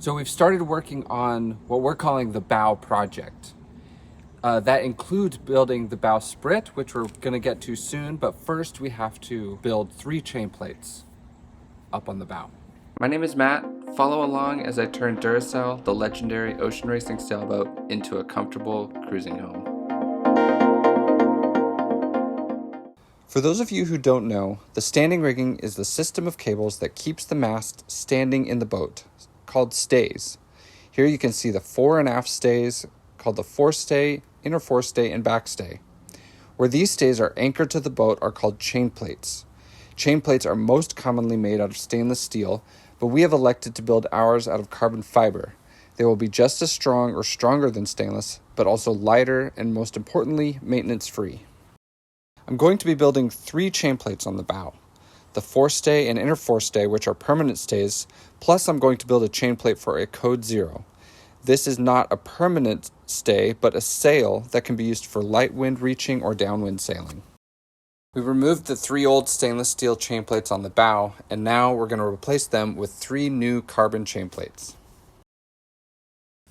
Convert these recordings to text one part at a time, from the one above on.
So we've started working on what we're calling the bow project. That includes building the bow sprit, which we're going to get to soon, but first we have to build 3 chain plates up on the bow. My name is Matt. Follow along as I turn Duracell, the legendary ocean racing sailboat, into a comfortable cruising home. For those of you who don't know, the standing rigging is the system of cables that keeps the mast standing in the boat, called stays. Here you can see the fore and aft stays, called the forestay, inner forestay, and backstay. Where these stays are anchored to the boat are called chain plates. Chain plates are most commonly made out of stainless steel, but we have elected to build ours out of carbon fiber. They will be just as strong or stronger than stainless, but also lighter and, most importantly, maintenance-free. I'm going to be building 3 chain plates on the bow. The forestay and inner forestay, which are permanent stays, plus I'm going to build a chain plate for a code 0. This is not a permanent stay, but a sail that can be used for light wind reaching or downwind sailing. We removed the 3 old stainless steel chain plates on the bow, and now we're going to replace them with 3 new carbon chain plates.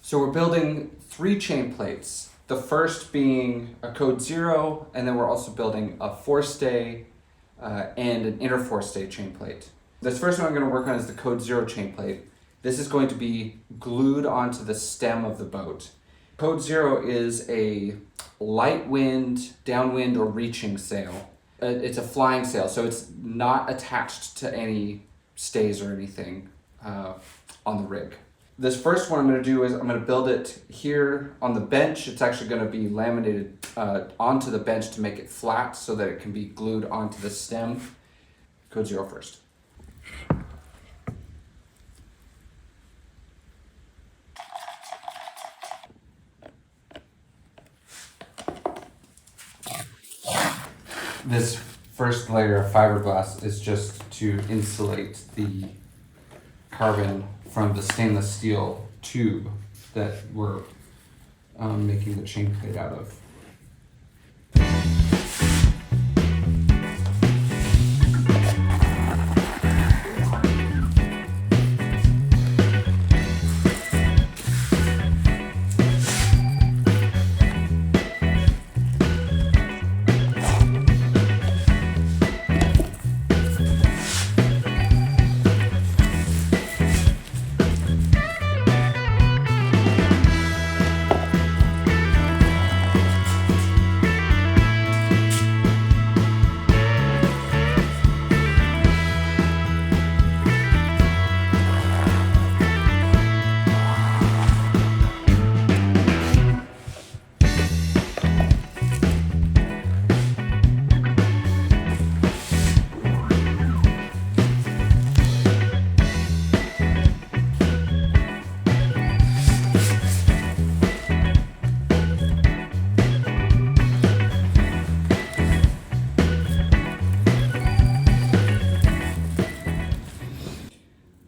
So we're building 3 chain plates. The first being a code 0, and then we're also building a forestay and an inner forestay chain plate. This first one I'm going to work on is the code 0 chain plate. This is going to be glued onto the stem of the boat. Code 0 is a light wind, downwind, or reaching sail. It's a flying sail, so it's not attached to any stays or anything on the rig. This first one I'm going to do is I'm going to build it here on the bench. It's actually going to be laminated onto the bench to make it flat so that it can be glued onto the stem. Code 0 first. This first layer of fiberglass is just to insulate the carbon from the stainless steel tube that we're making the chain plate out of.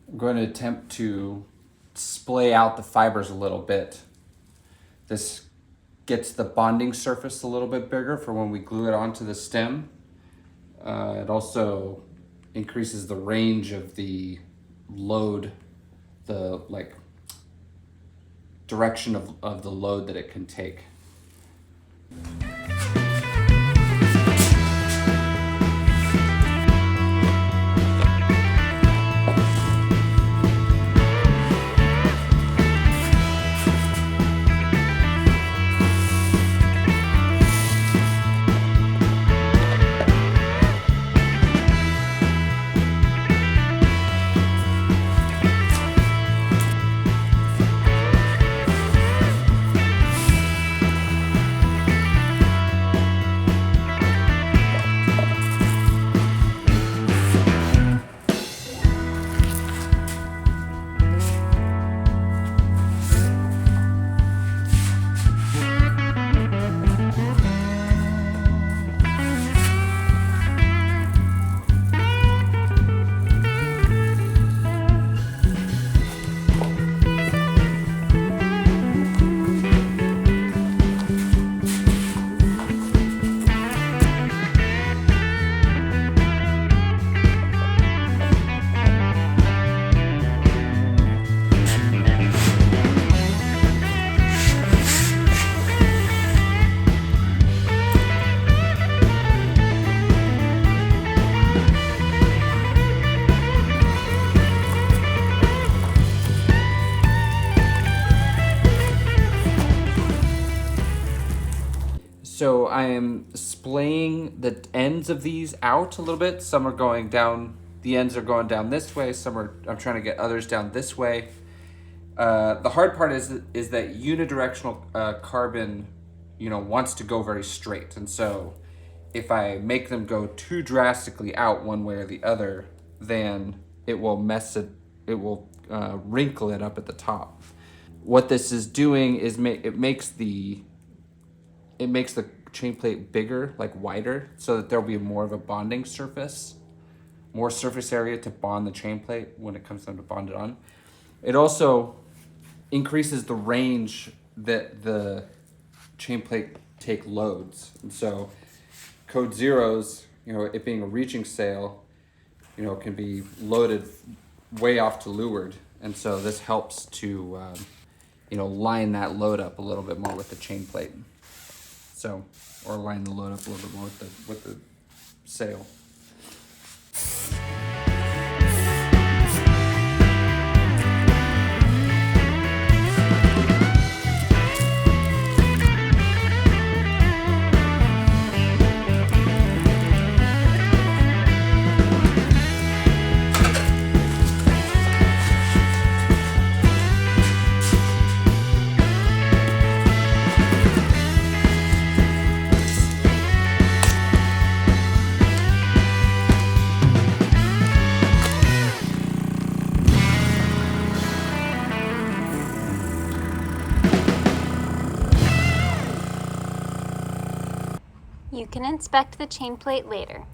I'm going to attempt to splay out the fibers a little bit. This gets the bonding surface a little bit bigger for when we glue it onto the stem. It also increases the range of the load, the direction of the load that it can take. So I am splaying the ends of these out a little bit. Some are going down, the ends are going down this way. I'm trying to get others down this way. The hard part is that unidirectional carbon, wants to go very straight. And so if I make them go too drastically out one way or the other, then it will wrinkle it up at the top. What this is doing is it makes the chain plate bigger, like wider, so that there'll be more of a bonding surface, more surface area to bond the chain plate when it comes time to bond it on. It also increases the range that the chain plate take loads. And so code zeros, it being a reaching sail, can be loaded way off to leeward. And so this helps to, line that load up a little bit more with the chain plate. So, or line the load up a little bit more with the sail. You can inspect the chain plate later.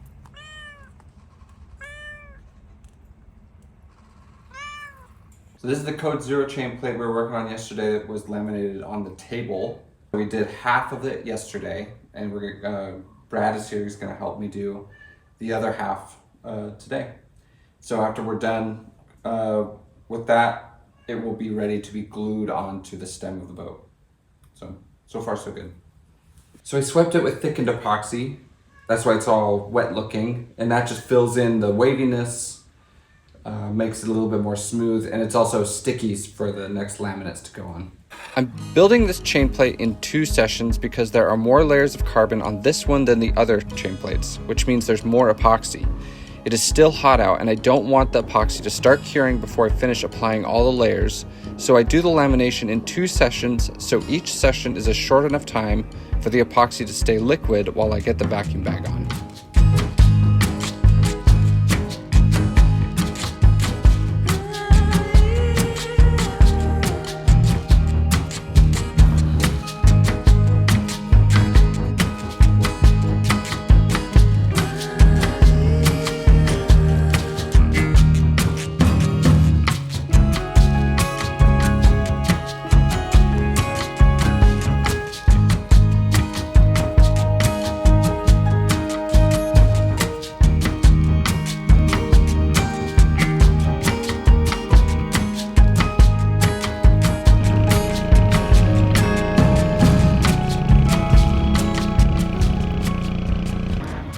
So this is the code zero chain plate we were working on yesterday that was laminated on the table. We did half of it yesterday, and Brad is here. He's going to help me do the other half today. So after we're done with that, it will be ready to be glued onto the stem of the boat. So far so good. So I swept it with thickened epoxy. That's why it's all wet looking, and that just fills in the waviness, makes it a little bit more smooth, and it's also sticky for the next laminates to go on. I'm building this chain plate in 2 sessions because there are more layers of carbon on this one than the other chain plates, which means there's more epoxy. It is still hot out, and I don't want the epoxy to start curing before I finish applying all the layers, so I do the lamination in 2 sessions, so each session is a short enough time for the epoxy to stay liquid while I get the vacuum bag on.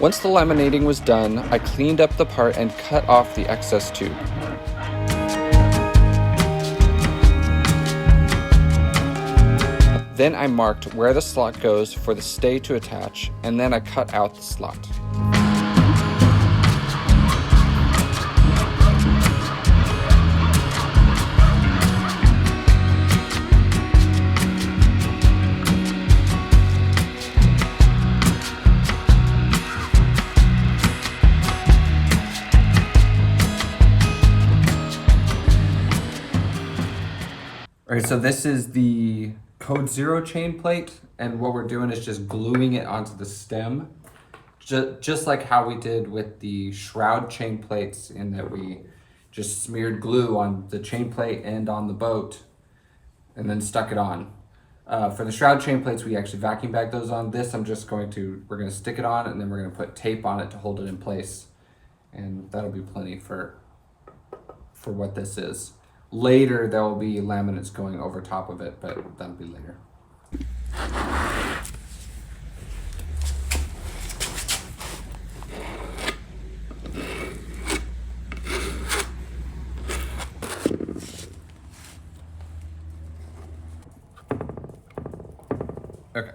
Once the laminating was done, I cleaned up the part and cut off the excess tube. Then I marked where the slot goes for the stay to attach, and then I cut out the slot. All right, so this is the code zero chain plate, and what we're doing is just gluing it onto the stem, just like how we did with the shroud chain plates, in that we just smeared glue on the chain plate and on the boat and then stuck it on. For the shroud chain plates, we actually vacuum bagged those on. This we're going to stick it on, and then we're going to put tape on it to hold it in place, and that'll be plenty for what this is. Later, there will be laminates going over top of it, but that'll be later. Okay.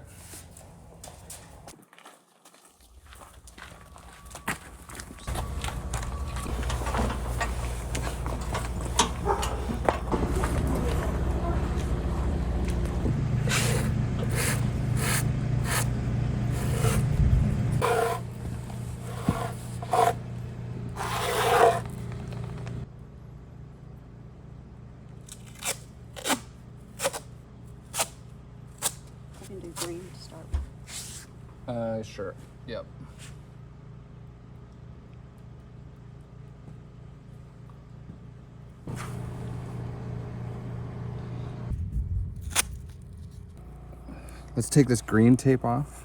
do green to start with? Sure. Yep. Let's take this green tape off.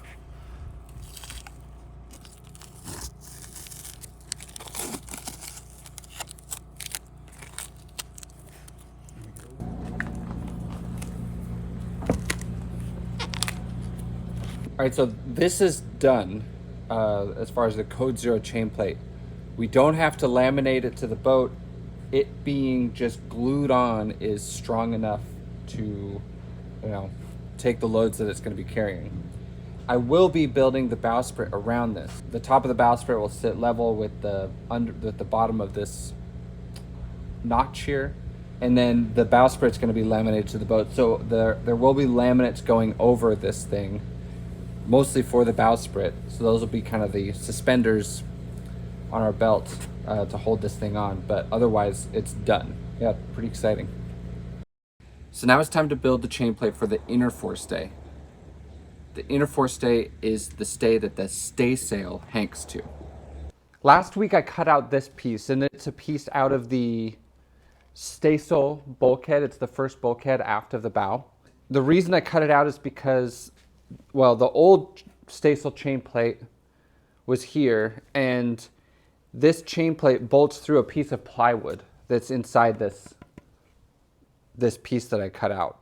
All right, so this is done as far as the Code Zero chain plate. We don't have to laminate it to the boat. It being just glued on is strong enough to, take the loads that it's going to be carrying. I will be building the bowsprit around this. The top of the bowsprit will sit level with the bottom of this notch here, and then the bowsprit's going to be laminated to the boat. So there will be laminates going over this thing, mostly for the bowsprit. So those will be kind of the suspenders on our belt to hold this thing on. But otherwise, it's done. Yeah, pretty exciting. So now it's time to build the chain plate for the inner forestay. The inner forestay is the stay that the staysail hangs to. Last week I cut out this piece, and it's a piece out of the staysail bulkhead. It's the first bulkhead aft of the bow. The reason I cut it out is because, well, the old staysail chain plate was here, and this chain plate bolts through a piece of plywood that's inside this piece that I cut out.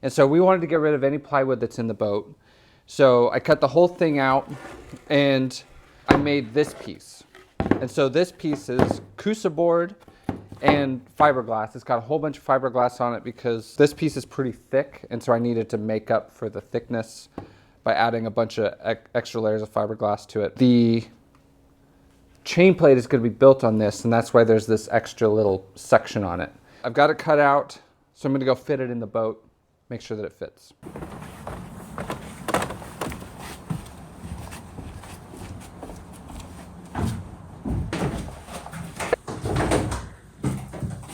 And so we wanted to get rid of any plywood that's in the boat. So I cut the whole thing out and I made this piece. And so this piece is Cusa board and fiberglass. It's got a whole bunch of fiberglass on it because this piece is pretty thick, and so I needed to make up for the thickness by adding a bunch of extra layers of fiberglass to it. The chain plate is going to be built on this, and that's why there's this extra little section on it. I've got it cut out, so I'm going to go fit it in the boat, make sure that it fits.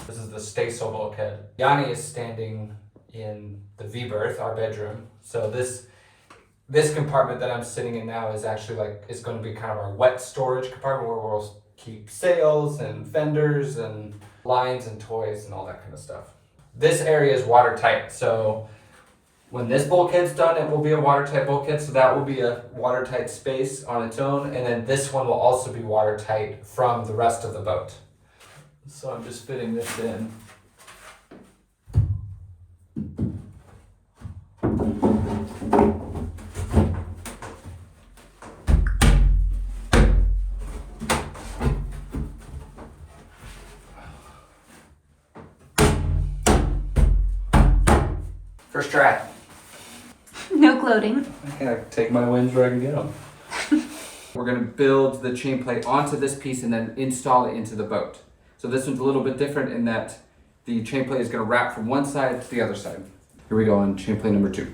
This is the staysail bulkhead. Yanni is standing in the V-berth, our bedroom. So this compartment that I'm sitting in now is actually is going to be kind of our wet storage compartment where we'll keep sails and fenders and lines and toys and all that kind of stuff. This area is watertight, so when this bulkhead's done, it will be a watertight bulkhead, so that will be a watertight space on its own, and then this one will also be watertight from the rest of the boat. So I'm just fitting this in. First try. No gloating. I gotta take my wins where I can get them. We're gonna build the chain plate onto this piece and then install it into the boat. So this one's a little bit different in that the chain plate is gonna wrap from one side to the other side. Here we go on chain plate number 2.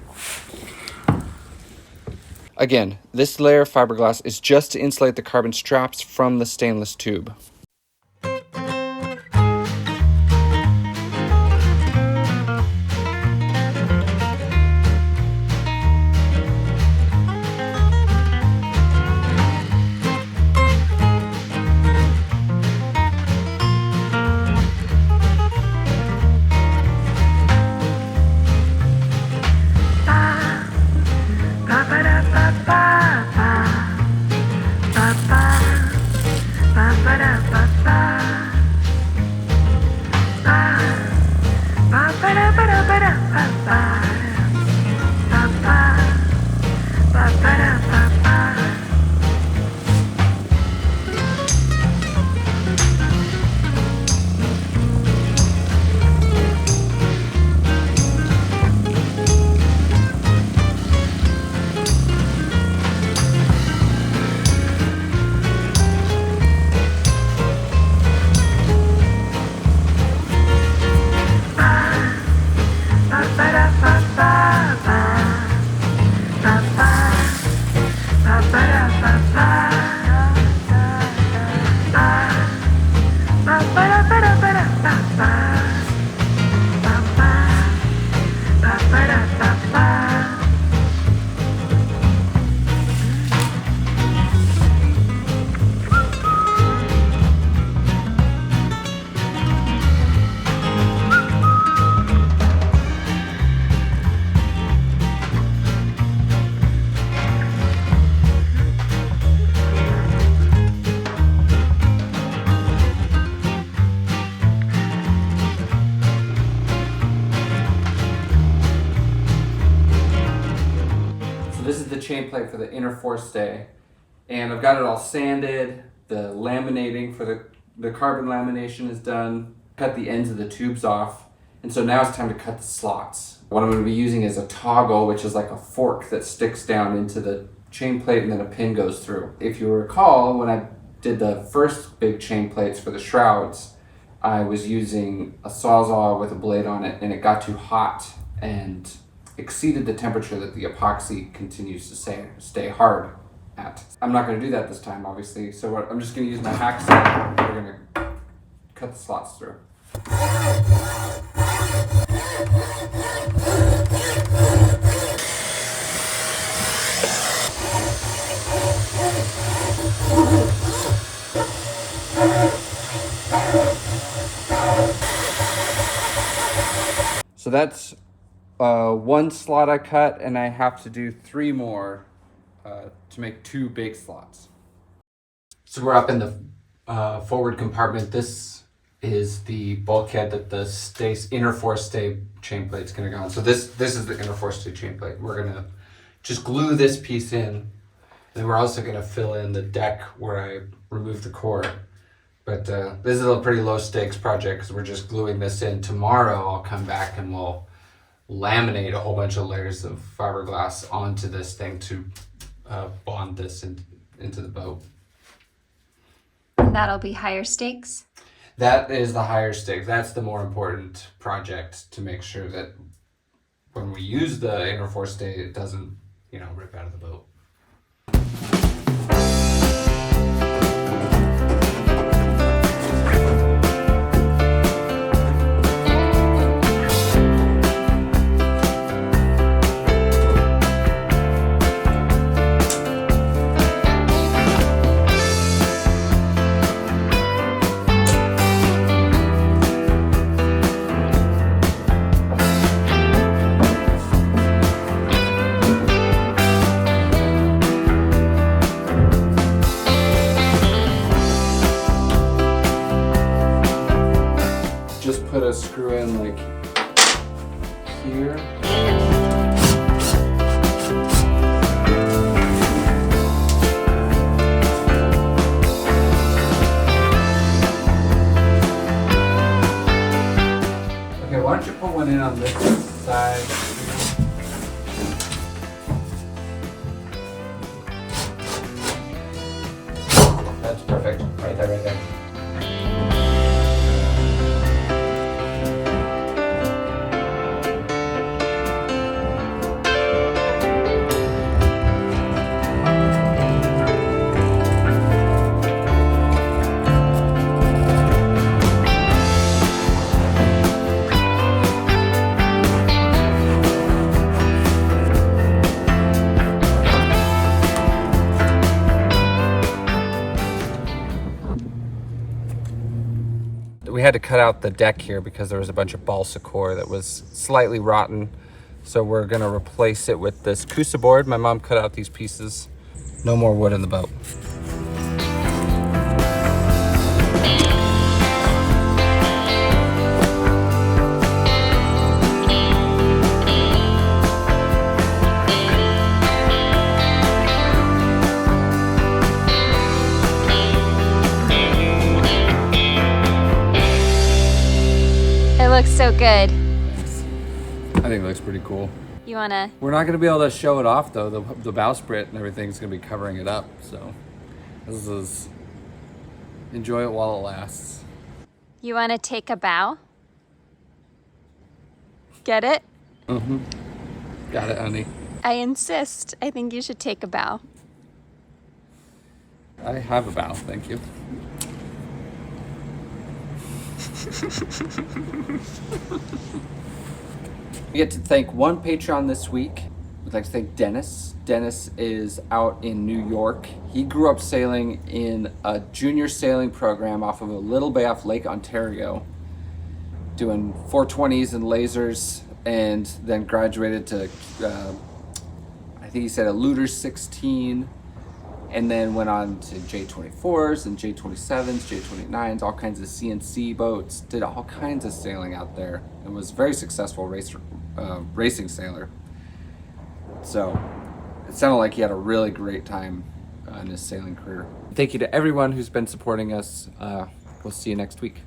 Again, this layer of fiberglass is just to insulate the carbon straps from the stainless tube. Ba ba da ba ba. chain plate for the inner forestay, and I've got it all sanded. The laminating for the carbon lamination is done. Cut the ends of the tubes off, and so now it's time to cut the slots. What I'm going to be using is a toggle, which is like a fork that sticks down into the chain plate and then a pin goes through. If you recall, when I did the first big chain plates for the shrouds, I was using a Sawzall with a blade on it, and it got too hot and exceeded the temperature that the epoxy continues to stay hard at. I'm not going to do that this time, obviously, so I'm just going to use my hacksaw. We're going to cut the slots through. So that's one slot I cut, and I have to do 3 more to make 2 big slots. So we're up in the forward compartment. This is the bulkhead that the inner forestay chain plate's gonna go on. So this is the inner forestay chain plate. We're gonna just glue this piece in, and we're also gonna fill in the deck where I removed the core. But this is a pretty low stakes project because we're just gluing this in. Tomorrow I'll come back and we'll laminate a whole bunch of layers of fiberglass onto this thing to bond this into the boat. That'll be higher stakes. That is the higher stake. That's the more important project to make sure that when we use the inner forestay, it doesn't, rip out of the boat. Just put a screw in like here. Okay, why don't you put one in on this side? That's perfect. Right there, right there. We had to cut out the deck here because there was a bunch of balsa core that was slightly rotten. So we're gonna replace it with this Kusa board. My mom cut out these pieces. No more wood in the boat. Looks so good. Thanks. I think it looks pretty cool. You wanna? We're not going to be able to show it off though. The bowsprit and everything's going to be covering it up. So this is enjoy it while it lasts. You wanna take a bow? Get it? Mm-hmm. Got it, honey. I insist. I think you should take a bow. I have a bow, thank you. We get to thank one Patreon this week. We'd like to thank Dennis. Dennis is out in New York. He grew up sailing in a junior sailing program off of a little bay off Lake Ontario, doing 420s and lasers, and then graduated to, I think he said a Luter 16, and then went on to J24s and J27s, J29s, all kinds of CNC boats, did all kinds of sailing out there, and was a very successful racing sailor. So it sounded like he had a really great time in his sailing career. Thank you to everyone who's been supporting us. We'll see you next week.